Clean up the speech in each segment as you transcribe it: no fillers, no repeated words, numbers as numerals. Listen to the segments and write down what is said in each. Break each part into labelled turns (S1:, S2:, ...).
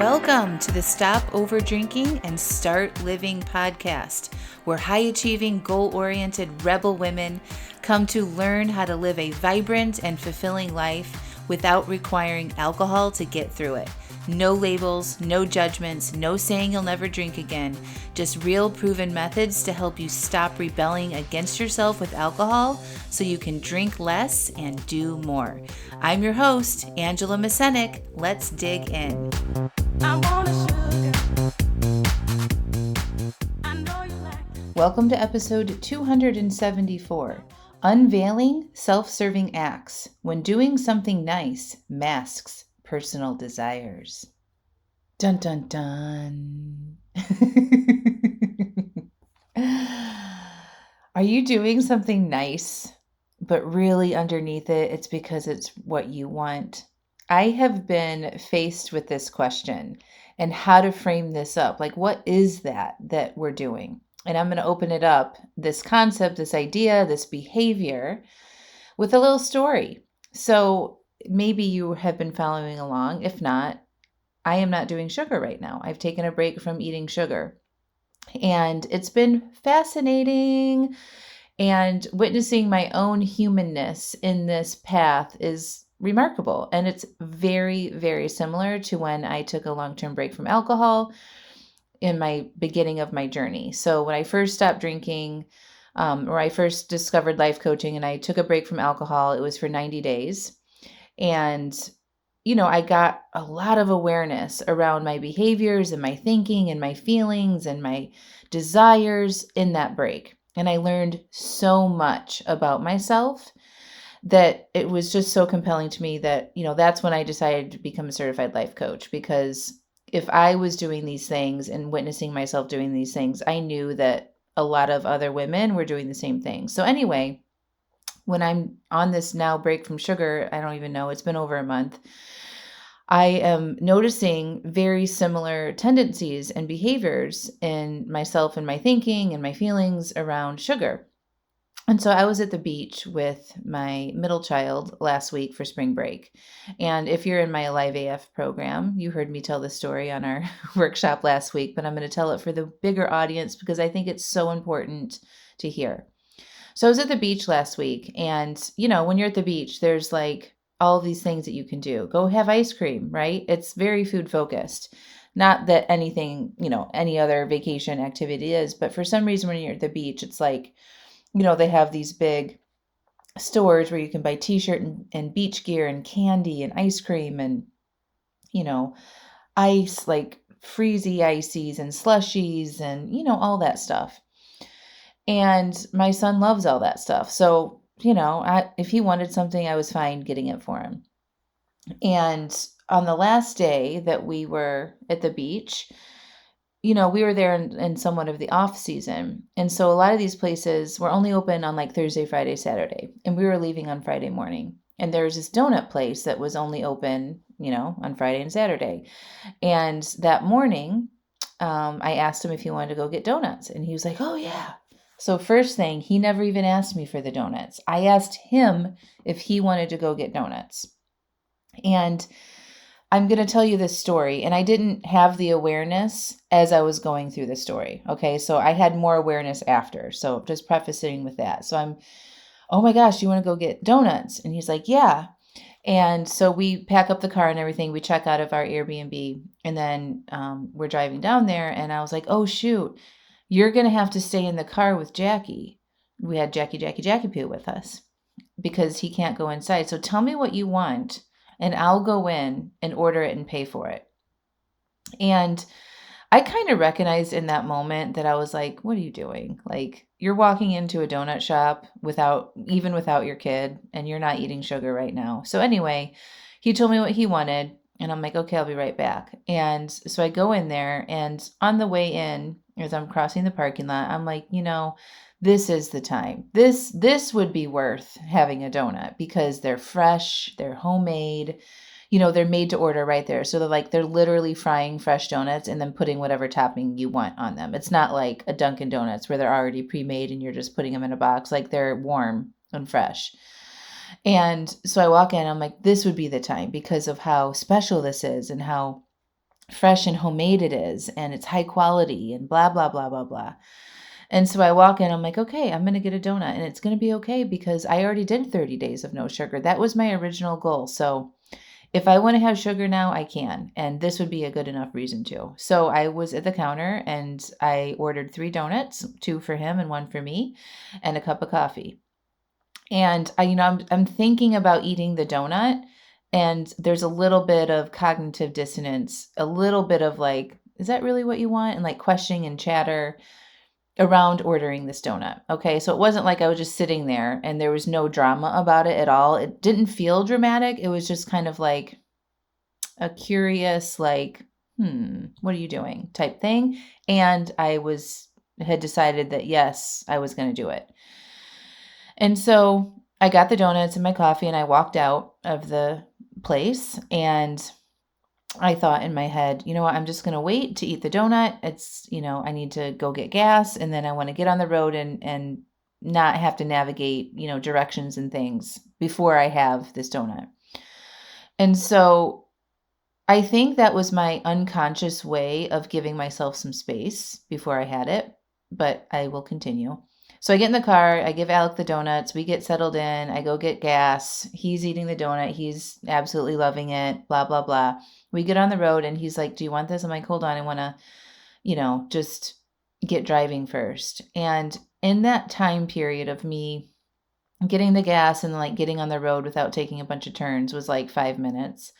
S1: Welcome to the Stop Over Drinking and Start Living podcast, where high-achieving, goal-oriented rebel women come to learn how to live a vibrant and fulfilling life without requiring alcohol to get through it. No labels, no judgments, no saying you'll never drink again. Just real proven methods to help you stop rebelling against yourself with alcohol so you can drink less and do more. I'm your host, Angela Mascenik. Let's dig in. Welcome to episode 274, Unveiling Self-Serving Acts When Doing Something Nice Masks Personal Desires. Dun dun dun. Are you doing something nice, but really underneath it, it's because it's what you want? I have been faced with this question and how to frame this up. Like, what is that we're doing? And I'm going to open it up, this concept, this idea, this behavior, with a little story. So maybe you have been following along. If not, I am not doing sugar right now. I've taken a break from eating sugar. And it's been fascinating. And witnessing my own humanness in this path is remarkable. And it's very, very similar to when I took a long-term break from alcohol in my beginning of my journey. So when I first stopped drinking, or I first discovered life coaching and I took a break from alcohol, it was for 90 days. And, I got a lot of awareness around my behaviors and my thinking and my feelings and my desires in that break. And I learned so much about myself that it was just so compelling to me that, that's when I decided to become a certified life coach. Because if I was doing these things and witnessing myself doing these things, I knew that a lot of other women were doing the same thing. So anyway, when I'm on this now break from sugar, I don't even know, it's been over a month, I am noticing very similar tendencies and behaviors in myself and my thinking and my feelings around sugar. And so I was at the beach with my middle child last week for spring break. And if you're in my Alive AF program, you heard me tell the story on our workshop last week, but I'm going to tell it for the bigger audience because I think it's so important to hear. So I was at the beach last week, and, when you're at the beach, there's like all of these things that you can do. Go have ice cream, right? It's very food focused. Not that anything, any other vacation activity is, but for some reason when you're at the beach, it's like, they have these big stores where you can buy t-shirt and beach gear and candy and ice cream and, ice, like freezy ices and slushies and, all that stuff. And my son loves all that stuff. So, if he wanted something, I was fine getting it for him. And on the last day that we were at the beach, we were there in somewhat of the off season. And so a lot of these places were only open on like Thursday, Friday, Saturday. And we were leaving on Friday morning. And there was this donut place that was only open, on Friday and Saturday. And that morning, I asked him if he wanted to go get donuts. And he was like, oh, yeah. So first thing, he never even asked me for the donuts. I asked him if he wanted to go get donuts. And I'm going to tell you this story, and I didn't have the awareness as I was going through the story. Okay, so I had more awareness after. So just prefacing with that. So I'm, oh my gosh, you want to go get donuts? And he's like, yeah. And so we pack up the car and everything. We check out of our Airbnb, and then we're driving down there. And I was like, oh shoot, you're going to have to stay in the car with Jackie. We had Jackie Poo with us because he can't go inside. So tell me what you want, and I'll go in and order it and pay for it. And I kind of recognized in that moment that I was like, what are you doing? Like, you're walking into a donut shop without your kid, and you're not eating sugar right now. So anyway, he told me what he wanted, and I'm like, okay, I'll be right back. And so I go in there, and on the way in, as I'm crossing the parking lot, I'm like, this is the time. This would be worth having a donut because they're fresh, they're homemade, they're made to order right there. So they're literally frying fresh donuts and then putting whatever topping you want on them. It's not like a Dunkin' Donuts where they're already pre-made and you're just putting them in a box. Like, they're warm and fresh. And so I walk in, I'm like, this would be the time because of how special this is and how fresh and homemade it is, and it's high quality, and blah, blah, blah, blah, blah. And so I walk in, I'm like, okay, I'm going to get a donut, and it's going to be okay because I already did 30 days of no sugar. That was my original goal. So if I want to have sugar now, I can. And this would be a good enough reason to. So I was at the counter and I ordered 3 donuts, 2 for him and 1 for me, and a cup of coffee. And I'm thinking about eating the donut, and there's a little bit of cognitive dissonance, a little bit of like, is that really what you want? And like questioning and chatter around ordering this donut. Okay. So it wasn't like I was just sitting there and there was no drama about it at all. It didn't feel dramatic. It was just kind of like a curious, like, what are you doing type thing. And had decided that yes, I was going to do it. And so I got the donuts and my coffee and I walked out of the place, and I thought in my head, you know what, I'm just going to wait to eat the donut. It's, I need to go get gas, and then I want to get on the road and not have to navigate, directions and things before I have this donut. And so I think that was my unconscious way of giving myself some space before I had it, but I will continue. So I get in the car, I give Alec the donuts, we get settled in, I go get gas. He's eating the donut, he's absolutely loving it, blah, blah, blah. We get on the road and he's like, do you want this? I'm like, hold on, I want to, just get driving first. And in that time period of me getting the gas and like getting on the road without taking a bunch of turns was like 5 minutes.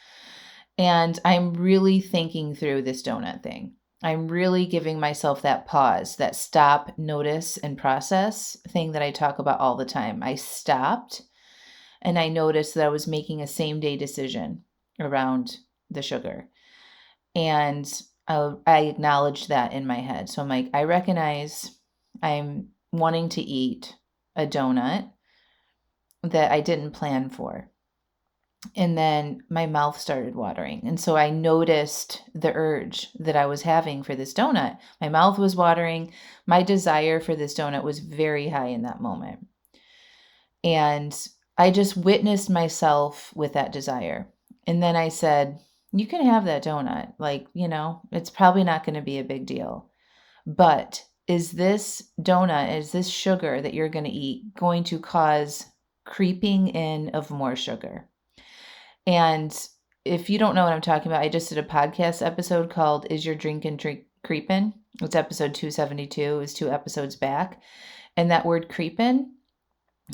S1: And I'm really thinking through this donut thing. I'm really giving myself that pause, that stop, notice, and process thing that I talk about all the time. I stopped and I noticed that I was making a same day decision around the sugar. And I acknowledged that in my head. So I'm like, I recognize I'm wanting to eat a donut that I didn't plan for. And then my mouth started watering. And so I noticed the urge that I was having for this donut. My mouth was watering. My desire for this donut was very high in that moment. And I just witnessed myself with that desire. And then I said, you can have that donut. Like, it's probably not going to be a big deal. But is this donut, is this sugar that you're going to eat going to cause creeping in of more sugar? And if you don't know what I'm talking about, I just did a podcast episode called Is Your Drinkin' Creepin'? It's episode 272. It was 2 episodes back. And that word creepin'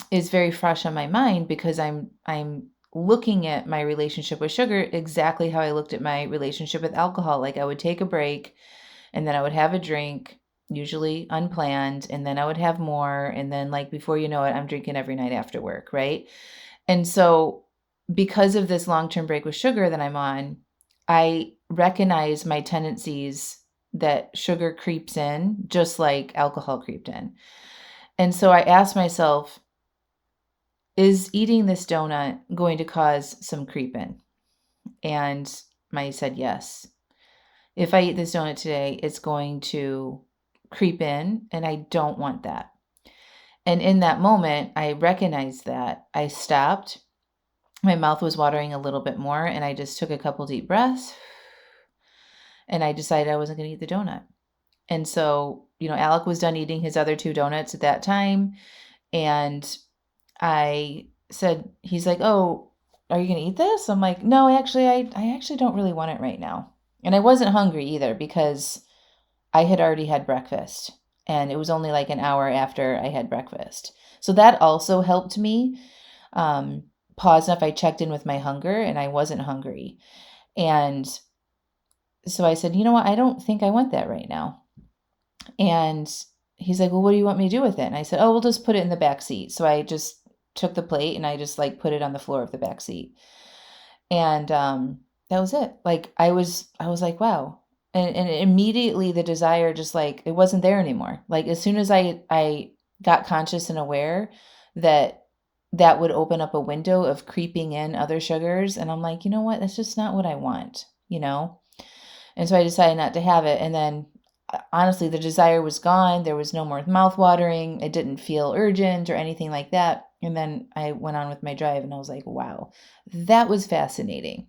S1: is very fresh on my mind because I'm looking at my relationship with sugar exactly how I looked at my relationship with alcohol. Like I would take a break and then I would have a drink, usually unplanned, and then I would have more. And then like before you know it, I'm drinking every night after work, right? And so because of this long-term break with sugar that I'm on, I recognize my tendencies that sugar creeps in just like alcohol creeped in. And so I asked myself, is eating this donut going to cause some creep in? And I said yes. If I eat this donut today, it's going to creep in, and I don't want that. And in that moment, I recognized that. I stopped. My mouth was watering a little bit more, and I just took a couple deep breaths, and I decided I wasn't going to eat the donut. And so, Alec was done eating his other 2 donuts at that time, and I said, he's like, oh, are you going to eat this? I'm like, no, actually, I actually don't really want it right now. And I wasn't hungry either because I had already had breakfast, and it was only like an hour after I had breakfast. So that also helped me pause enough. I checked in with my hunger, and I wasn't hungry. And so I said, you know what? I don't think I want that right now. And he's like, well, what do you want me to do with it? And I said, oh, we'll just put it in the back seat. So I just took the plate and I just like put it on the floor of the back seat. And that was it. Like I was like, wow. And immediately the desire just like, it wasn't there anymore. Like as soon as I got conscious and aware that would open up a window of creeping in other sugars. And I'm like, you know what? That's just not what I want, And so I decided not to have it. And then honestly, the desire was gone. There was no more mouth watering. It didn't feel urgent or anything like that. And then I went on with my drive and I was like, wow, that was fascinating.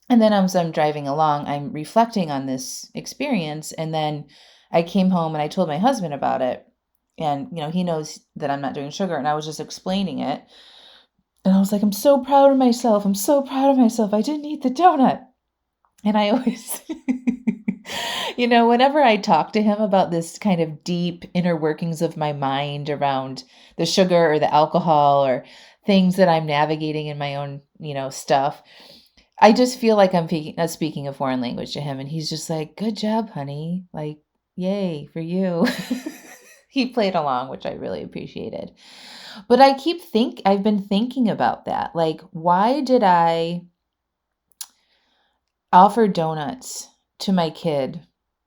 S1: And then as I'm driving along, I'm reflecting on this experience. And then I came home and I told my husband about it. And, he knows that I'm not doing sugar. And I was just explaining it. And I was like, I'm so proud of myself. I'm so proud of myself. I didn't eat the donut. And I always, whenever I talk to him about this kind of deep inner workings of my mind around the sugar or the alcohol or things that I'm navigating in my own, stuff, I just feel like I'm speaking a foreign language to him. And he's just like, good job, honey. Like, yay for you. He played along, which I really appreciated. But I've been thinking about that. Like, why did I offer donuts to my kid?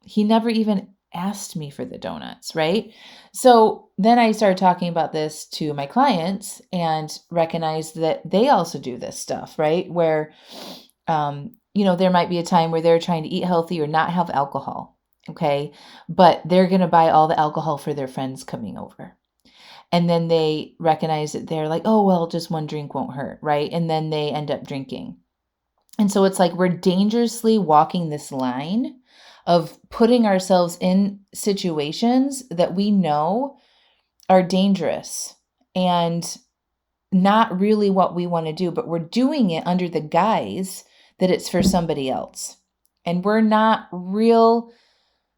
S1: He never even asked me for the donuts, right? So then I started talking about this to my clients and recognized that they also do this stuff, right? Where, there might be a time where they're trying to eat healthy or not have alcohol, okay? But they're going to buy all the alcohol for their friends coming over. And then they recognize that they're like, oh, well, just one drink won't hurt, right? And then they end up drinking. And so it's like we're dangerously walking this line of putting ourselves in situations that we know are dangerous and not really what we want to do, but we're doing it under the guise that it's for somebody else. And we're not real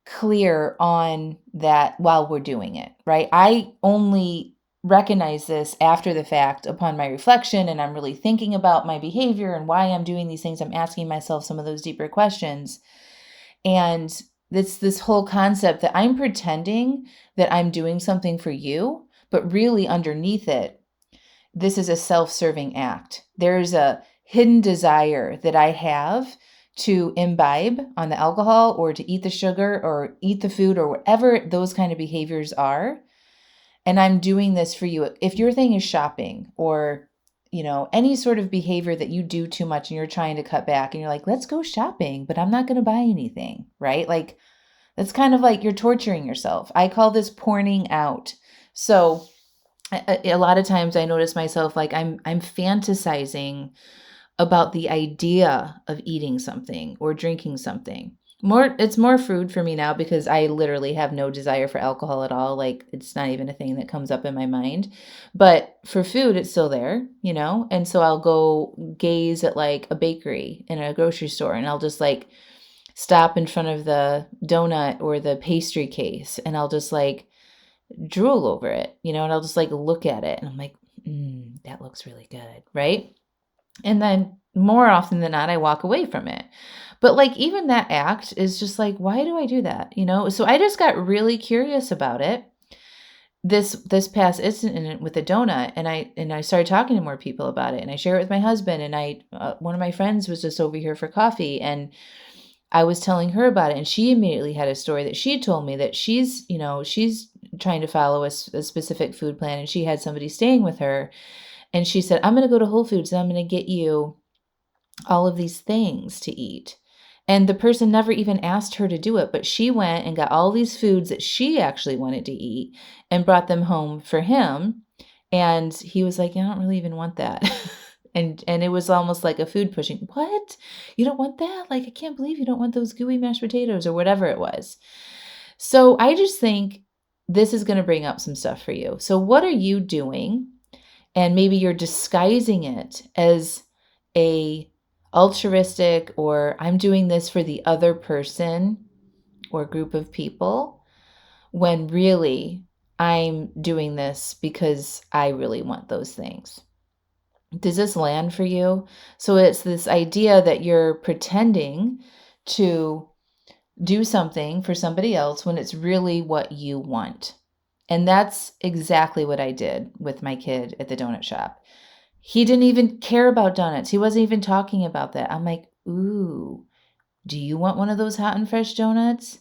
S1: clear on that while we're doing it, right? I only recognize this after the fact upon my reflection, and I'm really thinking about my behavior and why I'm doing these things. I'm asking myself some of those deeper questions. And it's this whole concept that I'm pretending that I'm doing something for you, but really underneath it, this is a self-serving act. There's a hidden desire that I have to imbibe on the alcohol or to eat the sugar or eat the food or whatever those kind of behaviors are. And I'm doing this for you. If your thing is shopping or, any sort of behavior that you do too much and you're trying to cut back and you're like, let's go shopping, but I'm not going to buy anything, right? Like that's kind of like you're torturing yourself. I call this porning out. So a lot of times I notice myself like I'm fantasizing about the idea of eating something or drinking something. It's more food for me now because I literally have no desire for alcohol at all. Like it's not even a thing that comes up in my mind. But for food, it's still there, And so I'll go gaze at like a bakery in a grocery store and I'll just like stop in front of the donut or the pastry case and I'll just like drool over it, and I'll just like look at it and I'm like, that looks really good, right? And then more often than not, I walk away from it. But like even that act is just like, why do I do that? So I just got really curious about it. This past incident with the donut, and I started talking to more people about it, and I share it with my husband, and one of my friends was just over here for coffee, and I was telling her about it, and she immediately had a story that she had told me that she's trying to follow a specific food plan, and she had somebody staying with her, and she said, I'm going to go to Whole Foods and I'm going to get you all of these things to eat. And the person never even asked her to do it, but she went and got all these foods that she actually wanted to eat and brought them home for him. And he was like, I don't really even want that. And it was almost like a food pushing. What? You don't want that? Like, I can't believe you don't want those gooey mashed potatoes or whatever it was. So I just think this is going to bring up some stuff for you. So what are you doing? And maybe you're disguising it as a altruistic or I'm doing this for the other person or group of people when really I'm doing this because I really want those things. Does this land for you? So it's this idea that you're pretending to do something for somebody else when it's really what you want. And that's exactly what I did with my kid at the donut shop. He didn't even care about donuts. He wasn't even talking about that. I'm like, ooh, do you want one of those hot and fresh donuts?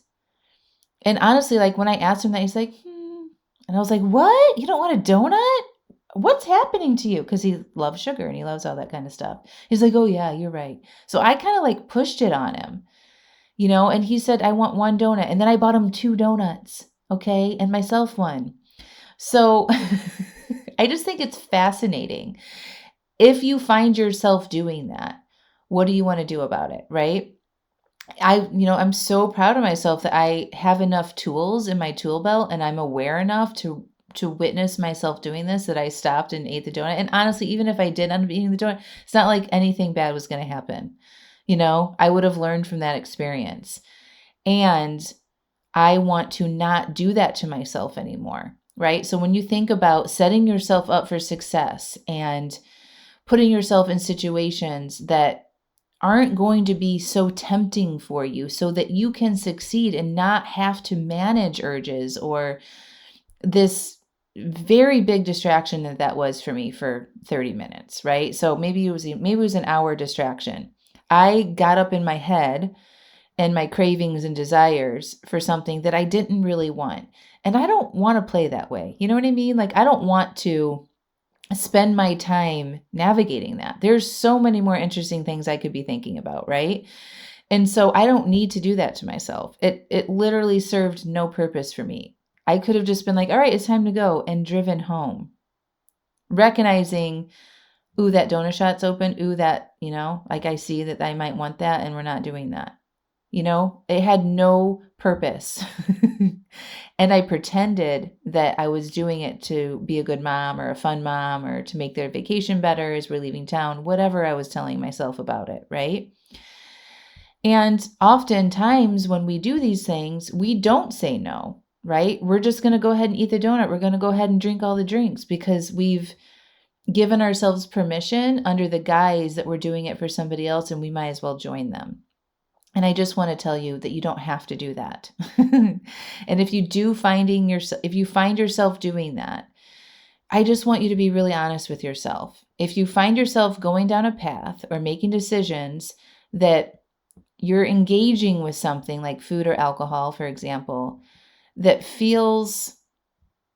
S1: And honestly, like when I asked him that, he's like, And I was like, what? You don't want a donut? What's happening to you? Because he loves sugar and he loves all that kind of stuff. He's like, oh yeah, you're right. So I kind of like pushed it on him, and he said, I want one donut. And then I bought him 2 donuts. Okay. And myself one. So I just think it's fascinating. If you find yourself doing that, What do you want to do about it? Right? I'm so proud of myself that I have enough tools in my tool belt and I'm aware enough to witness myself doing this that I stopped and ate the donut. And honestly, even if I did end up eating the donut, it's not like anything bad was going to happen. I would have learned from that experience. And I want to not do that to myself anymore, right? So when you think about setting yourself up for success and putting yourself in situations that aren't going to be so tempting for you so that you can succeed and not have to manage urges or this very big distraction that was for me for 30 minutes, right? So maybe it was an hour distraction. I got up in my head and my cravings and desires for something that I didn't really want. And I don't want to play that way. You know what I mean? Like, I don't want to spend my time navigating that. There's so many more interesting things I could be thinking about, right? And so I don't need to do that to myself. It literally served no purpose for me. I could have just been like, all right, it's time to go, and driven home, recognizing, ooh, that donut shop's open. Ooh, that, like I see that I might want that, and we're not doing that. It had no purpose. And I pretended that I was doing it to be a good mom or a fun mom or to make their vacation better as we're leaving town, whatever I was telling myself about it, right? And oftentimes when we do these things, we don't say no, right? We're just going to go ahead and eat the donut. We're going to go ahead and drink all the drinks because we've given ourselves permission under the guise that we're doing it for somebody else, and we might as well join them. And I just want to tell you that you don't have to do that. And if you find yourself doing that, I just want you to be really honest with yourself. If you find yourself going down a path or making decisions that you're engaging with something like food or alcohol, for example, that feels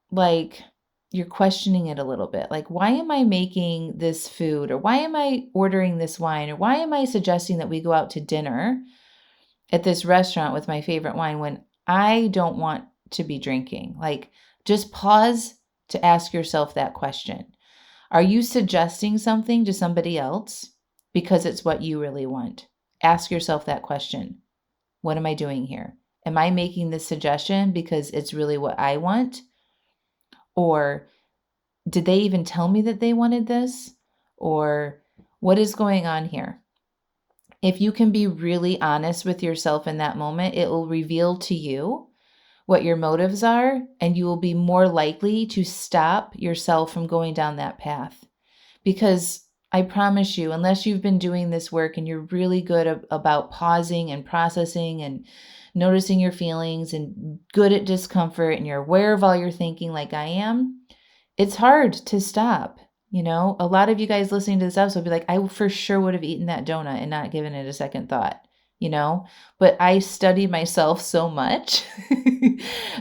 S1: like you're questioning it a little bit. Like, why am I making this food? Or why am I ordering this wine? Or why am I suggesting that we go out to dinner at this restaurant with my favorite wine when I don't want to be drinking? Like, just pause to ask yourself that question. Are you suggesting something to somebody else because it's what you really want? Ask yourself that question. What am I doing here? Am I making this suggestion because it's really what I want? Or did they even tell me that they wanted this? Or what is going on here? If you can be really honest with yourself in that moment, it will reveal to you what your motives are, and you will be more likely to stop yourself from going down that path. Because I promise you, unless you've been doing this work and you're really good about pausing and processing and noticing your feelings and good at discomfort and you're aware of all your thinking like I am, it's hard to stop. A lot of you guys listening to this episode will be like, I for sure would have eaten that donut and not given it a second thought, but I study myself so much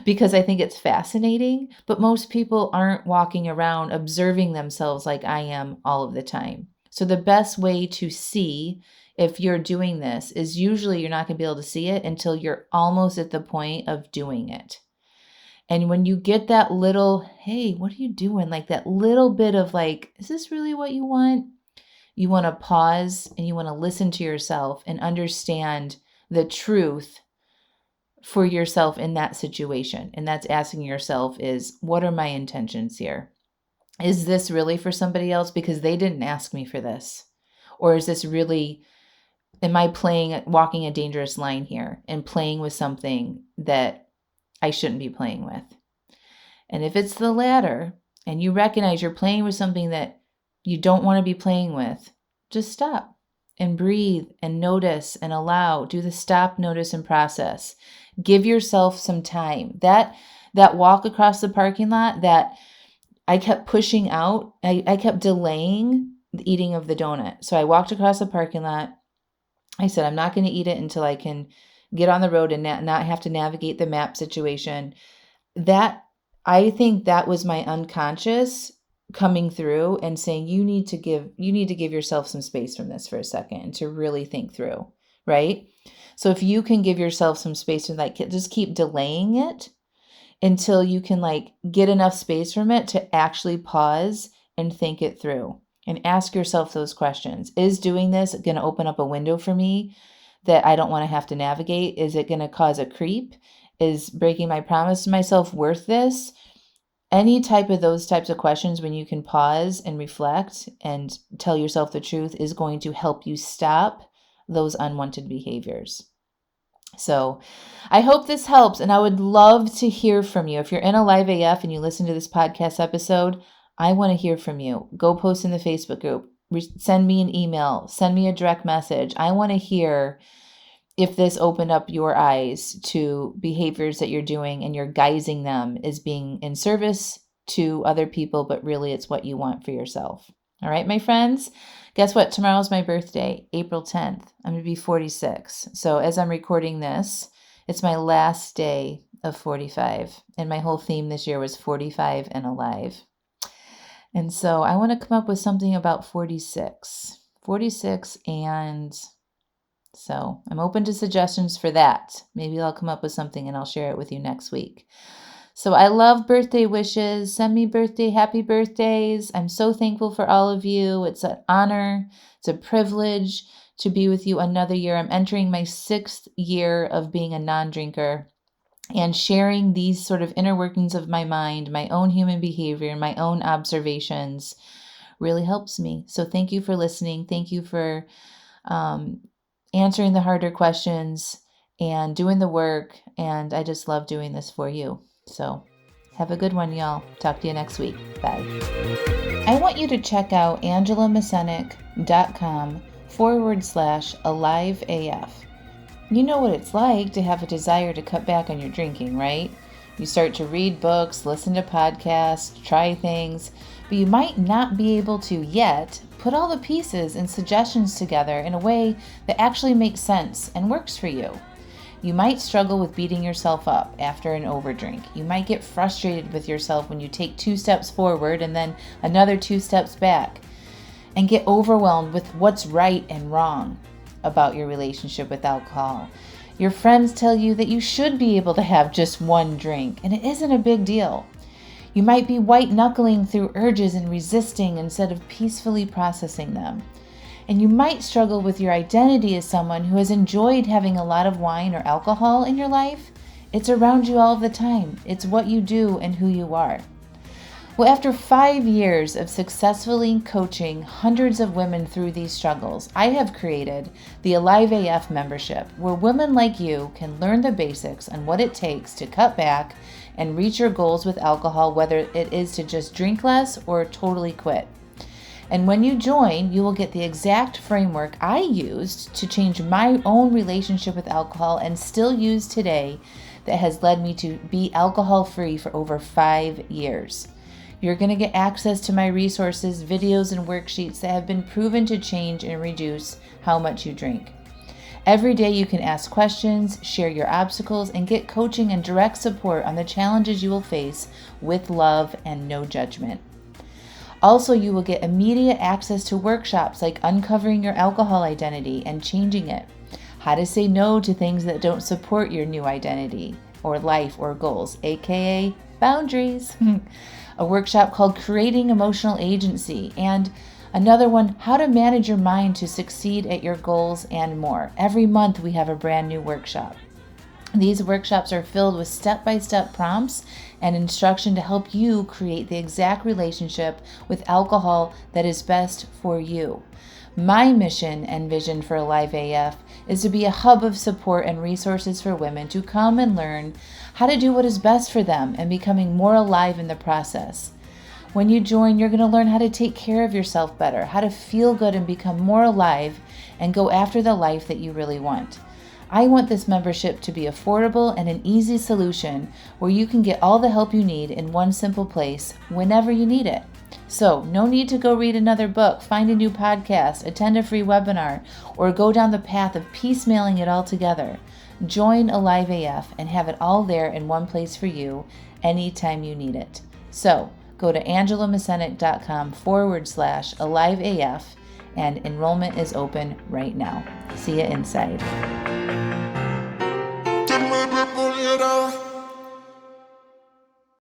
S1: because I think it's fascinating. But most people aren't walking around observing themselves like I am all of the time. So the best way to see if you're doing this is usually you're not going to be able to see it until you're almost at the point of doing it. And when you get that little, hey, what are you doing? Like that little bit of like, is this really what you want? You want to pause and you want to listen to yourself and understand the truth for yourself in that situation. And that's asking yourself is, what are my intentions here? Is this really for somebody else because they didn't ask me for this? Or is this really, am I walking a dangerous line here and playing with something that I shouldn't be playing with? And if it's the latter, and you recognize you're playing with something that you don't want to be playing with, just stop and breathe and notice and allow. Do the stop, notice, and process. Give yourself some time. That walk across the parking lot that I kept pushing out, I kept delaying the eating of the donut. So I walked across the parking lot. I said, I'm not going to eat it until I can get on the road and not have to navigate the map situation. I think that was my unconscious coming through and saying, you need to give yourself some space from this for a second and to really think through, right? So if you can give yourself some space to just keep delaying it until you can get enough space from it to actually pause and think it through. and ask yourself those questions. Is doing this going to open up a window for me that I don't want to have to navigate? Is it going to cause a creep? Is breaking my promise to myself worth this? Any type of those types of questions, when you can pause and reflect and tell yourself the truth, is going to help you stop those unwanted behaviors. So I hope this helps, and I would love to hear from you. If you're in a live AF and you listen to this podcast episode, I want to hear from you. Go post in the Facebook group, send me an email, send me a direct message. I want to hear if this opened up your eyes to behaviors that you're doing and you're guising them as being in service to other people, but really it's what you want for yourself. All right, my friends, guess what? Tomorrow's my birthday, April 10th. I'm going to be 46. So as I'm recording this, it's my last day of 45. And my whole theme this year was 45 and alive. And so I want to come up with something about 46. 46 and... So I'm open to suggestions for that. Maybe I'll come up with something and I'll share it with you next week. So I love birthday wishes. Send me happy birthdays. I'm so thankful for all of you. It's an honor. It's a privilege to be with you another year. I'm entering my 6th year of being a non-drinker, and sharing these sort of inner workings of my mind, my own human behavior, my own observations really helps me. So thank you for listening. Thank you for answering the harder questions and doing the work. And I just love doing this for you. So have a good one, y'all. Talk to you next week. Bye. I want you to check out angelamascenik.com/aliveaf. You know what it's like to have a desire to cut back on your drinking, right? You start to read books, listen to podcasts, try things, but you might not be able to yet put all the pieces and suggestions together in a way that actually makes sense and works for you. You might struggle with beating yourself up after an overdrink. You might get frustrated with yourself when you take 2 steps forward and then another 2 steps back, and get overwhelmed with what's right and wrong about your relationship with alcohol. Your friends tell you that you should be able to have just 1 drink, and it isn't a big deal. You might be white-knuckling through urges and resisting instead of peacefully processing them. And you might struggle with your identity as someone who has enjoyed having a lot of wine or alcohol in your life. It's around you all the time. It's what you do and who you are. Well, after 5 years of successfully coaching hundreds of women through these struggles, I have created the Alive AF membership, where women like you can learn the basics on what it takes to cut back and reach your goals with alcohol, whether it is to just drink less or totally quit. And when you join, you will get the exact framework I used to change my own relationship with alcohol and still use today, that has led me to be alcohol-free for over 5 years. You're going to get access to my resources, videos, and worksheets that have been proven to change and reduce how much you drink. Every day you can ask questions, share your obstacles, and get coaching and direct support on the challenges you will face with love and no judgment. Also, you will get immediate access to workshops like uncovering your alcohol identity and changing it, how to say no to things that don't support your new identity or life or goals, aka boundaries. A workshop called Creating Emotional Agency, and another one, How to Manage Your Mind to Succeed at Your Goals, and more. Every month we have a brand new workshop. These workshops are filled with step-by-step prompts and instruction to help you create the exact relationship with alcohol that is best for you. My mission and vision for Alive AF is to be a hub of support and resources for women to come and learn how to do what is best for them and becoming more alive in the process. When you join, you're going to learn how to take care of yourself better, how to feel good and become more alive and go after the life that you really want. I want this membership to be affordable and an easy solution where you can get all the help you need in one simple place whenever you need it. So no need to go read another book, find a new podcast, attend a free webinar, or go down the path of piecemealing it all together. Join Alive AF and have it all there in one place for you anytime you need it. So go to angelamascenik.com/AliveAF, and enrollment is open right now. See you inside.